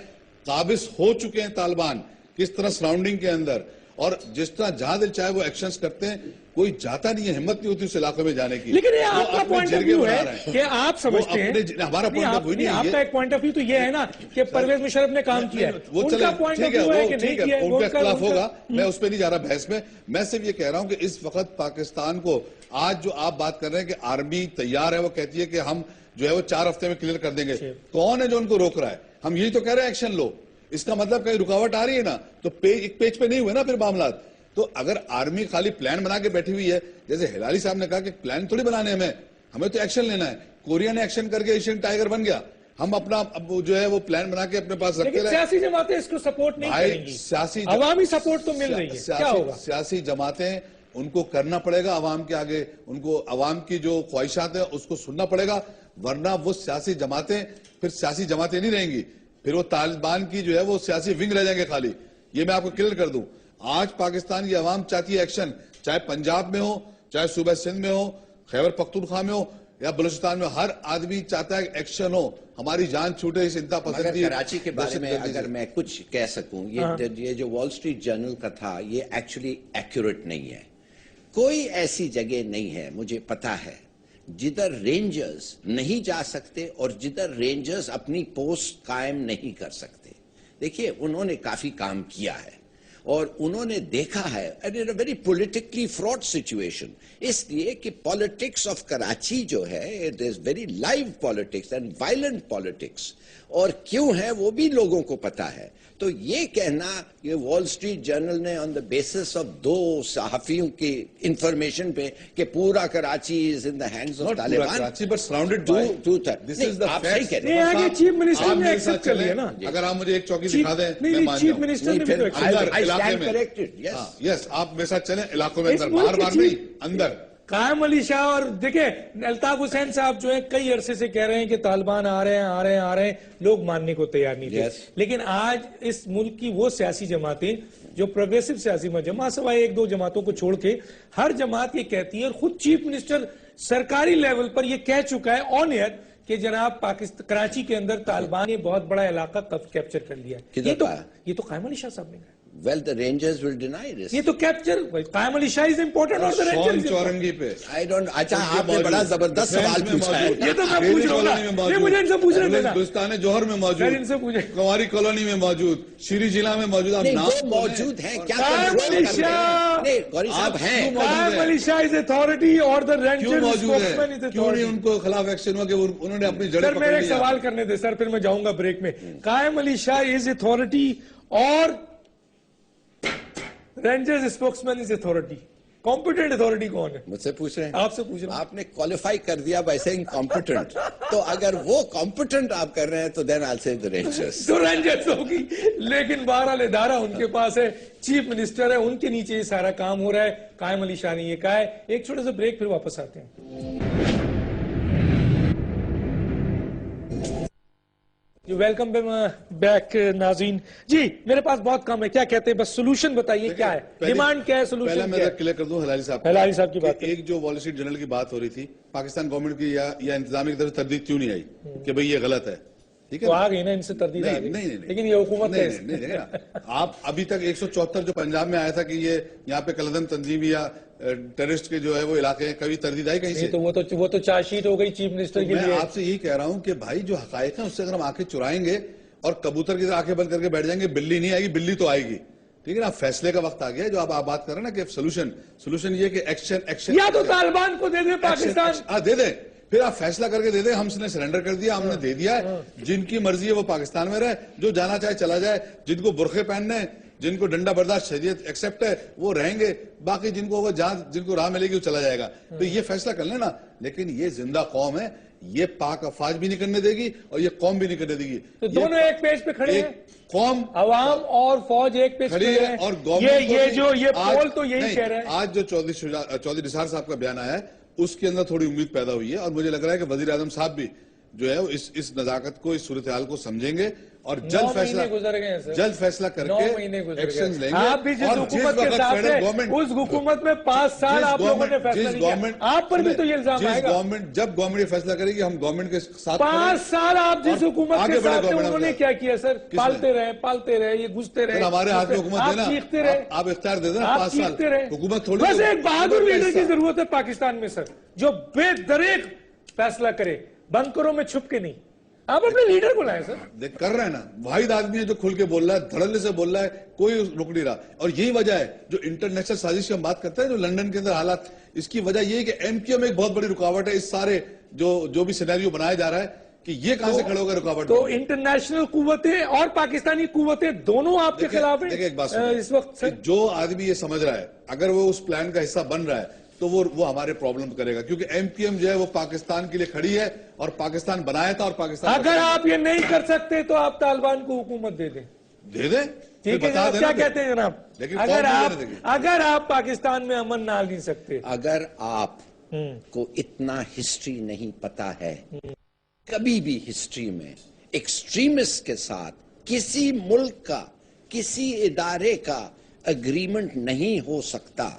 قابض ہو چکے ہیں طالبان کس طرح سراؤنڈنگ کے اندر، اور جس طرح جہاں دل چاہے وہ ایکشنز کرتے ہیں. کوئی جاتا نہیں ہے، ہمت نہیں ہوتی اس علاقے میں جانے کی.
لیکن یہ آپ کا پوائنٹ آف ویو ہے کہ آپ سمجھتے ہیں،
ہمارا پوائنٹ آف ویو نہیں ہے.
آپ کا ایک پوائنٹ آف ویو تو یہ ہے نا کہ پرویز مشرف نے کام کیا ہے،
وہ
ان کا پوائنٹ آف ویو ہے کہ نہیں کیا،
ان کا اختلاف ہوگا. میں اس پہ نہیں جا رہا بحث میں. میں صرف یہ کہہ رہا ہوں کہ اس وقت پاکستان کو آج جو آپ بات کر رہے ہیں کہ آرمی تیار ہے، وہ کہتی ہے کہ ہم جو ہے وہ 4 ہفتے میں کلیئر کر دیں گے. کون ہے جو ان کو روک رہا ہے؟ ہم یہی تو کہہ رہے ہیں ایکشن لو. اس کا مطلب کہیں رکاوٹ آ رہی ہے نا تو ایک پیج پہ نہیں ہوئے نا پھر معاملات. تو اگر آرمی خالی پلان بنا کے بیٹھی ہوئی ہے، جیسے ہلالی صاحب نے کہا کہ پلان تھوڑی بنانے ہمیں تو ایکشن لینا ہے. کوریا نے ایکشن کر کے ایشین ٹائیگر بن گیا. ہم اپنا جو ہے وہ پلان بنا کے اپنے پاس رکھتے رہے.
سیاسی جماعتیں اس کو سپورٹ نہیں کریں گی، عوامی سپورٹ تو مل رہی ہے. کیا ہوگا؟
سیاسی جماعتیں ان کو کرنا پڑے گا عوام کے آگے، ان کو عوام کی جو خواہشات ہیں اس کو سننا پڑے گا، ورنہ وہ سیاسی جماعتیں پھر سیاسی جماعتیں نہیں رہیں گی. پھر وہ طالبان کی جو ہے وہ سیاسی ونگ رہ جائیں گے خالی. یہ میں آپ کو کلیئر کر دوں. آج پاکستان کی عوام چاہتی ہے ایکشن، چاہے پنجاب میں ہو، چاہے صوبہ سندھ میں ہو، خیبر پختونخوا میں ہو یا بلوچستان میں. ہر آدمی چاہتا ہے کہ ایکشن ہو، ہماری جان چھوٹے اس انتہا پسندی.
مگر کراچی کے بارے میں اگر میں کچھ کہہ سکوں، یہ جو وال اسٹریٹ جرنل کا تھا یہ ایکچولی ایکوریٹ نہیں ہے. کوئی ایسی جگہ نہیں ہے مجھے پتا ہے جدھر رینجرز نہیں جا سکتے اور جدھر رینجرز اپنی پوسٹ قائم نہیں کر سکتے. دیکھیے انہوں نے کافی کام کیا ہے اور انہوں نے دیکھا ہے ویری پولیٹیکلی فراڈ سچویشن، اس لیے کہ پالیٹکس آف کراچی جو ہے it is very live politics and violent politics, اور کیوں ہے وہ بھی لوگوں کو پتا ہے. تو یہ کہنا یہ وال اسٹریٹ جرنل نے آن دا بیسس آف 2 صحافیوں کی انفارمیشن پہ کہ پورا کراچی از ان دا ہینڈز آف طالبان، آپ صحیح کہہ رہے ہیں.
چیف منسٹر نے ایکسپٹ کر لیا نا.
اگر آپ مجھے ایک چوکی دکھا دیں میں مان
چیف
جاؤں.
منسٹر نے بھی تو ایکسپٹ کیا.
یس آپ میرے ساتھ چلیں علاقوں میں اندر، باہر باہر نہیں اندر.
قائم علی شاہ اور دیکھیں الطاف حسین صاحب جو ہیں کئی عرصے سے کہہ رہے ہیں کہ طالبان آ رہے ہیں لوگ ماننے کو تیار نہیں تھے. لیکن آج اس ملک کی وہ سیاسی جماعتیں جو پروگریسو سیاسی جماعت سوائے 1-2 جماعتوں کو چھوڑ کے ہر جماعت یہ کہتی ہے، اور خود چیف منسٹر سرکاری لیول پر یہ کہہ چکا ہے آن ایئر کہ جناب کراچی کے اندر طالبان نے بہت بڑا علاقہ کیپچر کر لیا. یہ تو قائم علی شاہ صاحب نے کہا.
Well, the Rangers will deny this.
یہ تو کیپچر قائم علی شاہ is important اور the Rangers is
چورنگی پہ
I don't. اچھا آپ نے بڑا زبردست سوال پوچھا ہے.
یہ تو میں پوچھ رہا ہوں. یہ مجھے ان سے پوچھنا دینا.
ہندوستان جوہر میں موجود، کنواری کالونی میں موجود، شیری ضلع میں موجود. آپ
نہیں
نام
وہ موجود ہیں کیا
قائم علی شاہ.
نہیں گوری صاحب ہیں.
قائم علی شاہ is authority اور the
کیوں
Rangers
موجود
spokesman
ہے؟
is
کیوں نہیں
authority.
ان کو خلاف ایکشن ہوا کہ انہوں نے اپنی جڑیں
سر
پکڑ
میرے ایک
لیا؟
سوال کرنے دے سر، پھر میں جاؤں گا بریک میں. قائم علی شاہ is authority اور Rangers spokesman is authority. Competent authority کون ہے؟
مجھ سے پوچھ رہے ہیں.
آپ سے پوچھ رہا ہوں.
آپ نے کوالیفائی کر دیا بائی سیئنگ کمپیٹنٹ، تو اگر وہ کمپیٹنٹ آپ کر رہے ہیں تو دین آئی ول سے دی رینجرز.
تو رینجرز ہوگی، لیکن بہرحال ادارہ ان کے پاس ہے، چیف منسٹر ہے، ان کے نیچے یہ سارا کام ہو رہا ہے. قائم علی شاہ نے یہ کہا ہے. ایک چھوٹے سے بریک، پھر واپس آتے ہیں. ویلکم بیک ناظرین. جی میرے پاس بہت کم ہے، کیا کہتے ہیں؟ بس سولوشن بتائیے کیا ہے، ڈیمانڈ کیا ہے،
پہلے
سولوشن
میں
کیا ہے؟
کلیئر کر دوں ہلالی صاحب
ہلالی صاحب کی بات.
ایک جو وال اسٹریٹ جرنل کی بات ہو رہی تھی، پاکستان گورنمنٹ کی یا انتظامیہ کی طرف سے تردید کیوں نہیں آئی کہ بھئی یہ غلط ہے؟ ٹھیک ہے
تو آ گئی نا ان سے تردید آ گئی.
نہیں
لیکن یہ حکومت ہے.
نہیں آپ ابھی تک 174 جو پنجاب میں آیا تھا کہ یہ یہاں پہ کلدن تنظیم یا ٹیررسٹ کے جو ہے وہ علاقے ہیں، کبھی تردید آئی کہیں سے؟
تو وہ تو چارج شیٹ ہو گئی چیف منسٹر کے
میں
لیے.
آپ سے یہی کہہ رہا ہوں کہ بھائی جو حقائق ہیں اس سے اگر ہم آنکھیں چرائیں گے اور کبوتر کی طرح آنکھیں بند کر کے بیٹھ جائیں گے، بلی نہیں آئے گی، بلی تو آئے گی. ٹھیک ہے نا؟ فیصلے کا وقت آ گیا. جو آپ بات کر رہے ہیں نا کہ سولوشن یہ کہ ایکشن
یا تو طالبان کو دے دے پاکستان،
دے دیں، پھر آپ فیصلہ کر کے دے دیں. ہم نے سرنڈر کر دیا، ہم نے دے دیا ہے. جن کی مرضی ہے وہ پاکستان میں رہے، جو جانا چاہے چلا جائے. جن کو برقعے پہننے، جن کو ڈنڈا برداشت شریعت ایکسپٹ ہے وہ رہیں گے، باقی جن کو راہ ملے گی وہ چلا جائے گا. تو یہ فیصلہ کر لینا. لیکن یہ زندہ قوم ہے، یہ پاک افواج بھی نہیں کرنے دے گی اور یہ قوم بھی نہیں کرنے دے گی.
تو دونوں ایک پیج پہ کھڑے ہیں،
قوم
عوام اور فوج ایک پیج
کھڑی
پہ
ہے. اور گورنمنٹ
یہ پول تو یہی کہہ رہے ہیں.
آج جو چودھری نثار صاحب کا بیان آیا ہے اس کے اندر تھوڑی امید پیدا ہوئی ہے، اور مجھے لگ رہا ہے کہ وزیر اعظم صاحب بھی جو ہے اس نزاکت کو، اس صورتحال کو سمجھیں گے اور جلد فیصلہ کر کے ایکشنز لیں گے.
آپ بھی جس حکومت کے ساتھ ہیں اس حکومت میں 5 سال آپ لوگوں نے فیصلہ نہیں کیا. آپ پر بھی تو یہ الزام آئے گا.
جب گورنمنٹ یہ فیصلہ کرے گی ہم گورنمنٹ کے ساتھ
5 سال آپ جس حکومت کے ساتھ ہیں انہوں نے کیا کیا سر؟ پالتے رہے یہ گھستے رہے.
ہمارے ہاتھ میں حکومت
آپ چیختے رہے،
آپ اختیار دے دینا. 5 سال حکومت تھوڑی.
بس ایک بہادر لیڈر کی ضرورت ہے پاکستان میں سر، جو بے دریغ فیصلہ کرے، بنکروں میں چھپ کے نہیں. آپ اپنے لیڈر کو لائیں سر.
کر رہے ہیں نا، واحد آدمی ہے جو کھل کے بول رہا ہے، دھڑلے سے بول رہا ہے، کوئی رک نہیں رہا. اور یہی وجہ ہے جو انٹرنیشنل سازش کی ہم بات کرتے ہیں، جو لندن کے اندر حالات، اس کی وجہ یہ ہے کہ ایم کیو ایم ایک بہت بڑی رکاوٹ ہے. اس سارے جو بھی سینیریو بنایا جا رہا ہے کہ یہ کہاں سے کھڑے ہو گئے رکاوٹ.
تو انٹرنیشنل قوتیں اور پاکستانی قوتیں دونوں آپ کے خلاف ہیں.
دیکھیں ایک بات
اس وقت
جو آدمی یہ سمجھ رہا ہے اگر وہ اس پلان کا حصہ بن رہا ہے تو وہ ہمارے پرابلم کرے گا، کیونکہ ایم پی ایم جو ہے وہ پاکستان کے لیے کھڑی ہے اور پاکستان بنایا تھا اور پاکستان.
اگر آپ یہ نہیں کر سکتے تو آپ طالبان کو حکومت دے دیں. ٹھیک ہے جناب، کیا کہتے ہیں جناب؟ اگر آپ پاکستان میں امن نہ نہیں سکتے،
اگر آپ کو اتنا ہسٹری نہیں پتا ہے، کبھی بھی ہسٹری میں ایکسٹریمسٹ کے ساتھ کسی ملک کا، کسی ادارے کا اگریمنٹ نہیں ہو سکتا.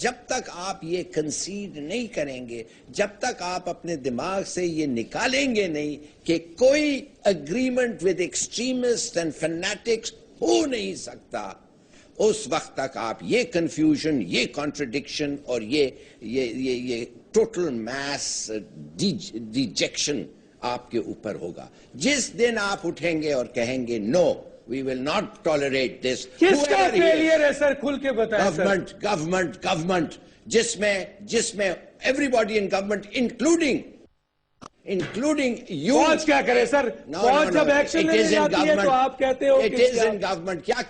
جب تک آپ یہ کنسیڈ نہیں کریں گے، جب تک آپ اپنے دماغ سے یہ نکالیں گے نہیں کہ کوئی agreement with extremist and fanatics ہو نہیں سکتا، اس وقت تک آپ یہ کنفیوژن، یہ کانٹرڈکشن اور یہ ٹوٹل میس ڈیجیکشن آپ کے اوپر ہوگا. جس دن آپ اٹھیں گے اور کہیں گے نو We will not tolerate this.
کس کا
Whoever he is.
فیلئر ہے سر؟ کھل کے بتائیں سر.
Government, جس میں everybody in government, including you.
فوج کیا کرے سر؟ فوج جب ایکشن لینے جاتی ہے تو آپ کہتے ہو
It is in government. کیا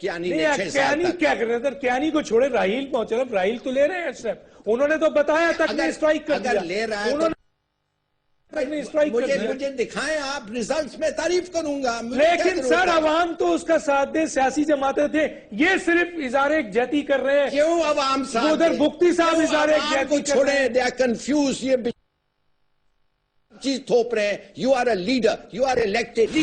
کیانی نے 6 سال تک
کیا کر رہے سر؟ کیانی کو چھوڑے، راہیل پہنچے، راہیل تو لے رہے ہیں اسٹیپ. انہوں نے تو بتایا تک نہیں اسٹرائک کر دیا.
اگر لے رہا ہے مجھے دکھائیں آپ ریزلٹس میں تعریف کروں گا.
لیکن سر عوام تو اس کا ساتھ دے، سیاسی جماعتیں تھے، یہ صرف اظہار یکجہتی کر رہے ہیں.
کیوں عوام صاحب
ادھر بھکتی صاحب اظہار یکجہتی کر رہے ہیں.
دے آر کنفیوز، یہ چیز تھوپ رہے ہیں. You are a leader, you are elected.